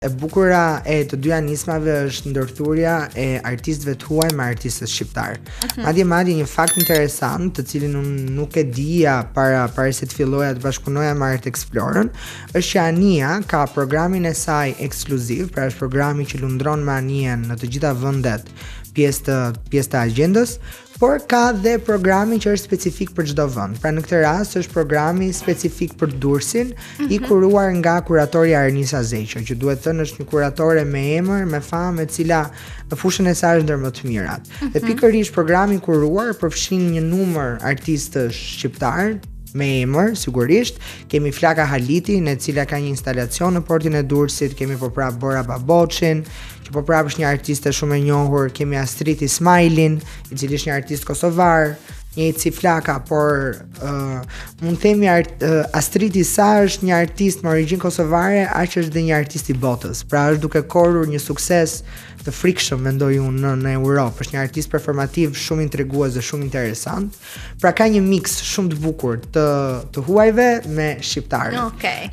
E bukura e të dyja nismave është ndërthurja e artistëve të huaj me artistët shqiptar. Madje një fakt interesant, të cilin unë nuk e dija para se të filloja të bashkëpunoja me Art Explorën, është që Ania ka programin e saj ekskluziv, pra është programi që lundron me Anien në të gjitha vendet pjesë të agjendës, por ka dhe programin që është specifik për çdo vend. Pra në këtë rast është programi specifik për Durrësin, i kuruar nga kuratorja Arnisa Zeqo, që duhet thënë është një kuratore me emër, me famë, e cila në fushën e saj është ndër më të mirat. Dhe pikërisht programi i kuruar përfshin një numër artistësh shqiptar me emër, sigurisht. Kemi Flaka Halitin, e cila ka një instalacion në portin e Durrësit, kemi po prap Bora Baboçin, që po prap është një artiste shumë e njohur, kemi Astrid Ismailin, i cili është një artist kosovar, njëjtë si Flaka, por mund të themi Astrid Isa është një artist me origjinë kosovare, aq është dhe një artist i botës. Pra është duke korrur një sukses të frikshëm, mendoj unë, në Europë. Është një artist performativ shumë intrigues dhe shumë interesant. Pra ka një mix shumë të bukur të huajve me shqiptarët. Okej.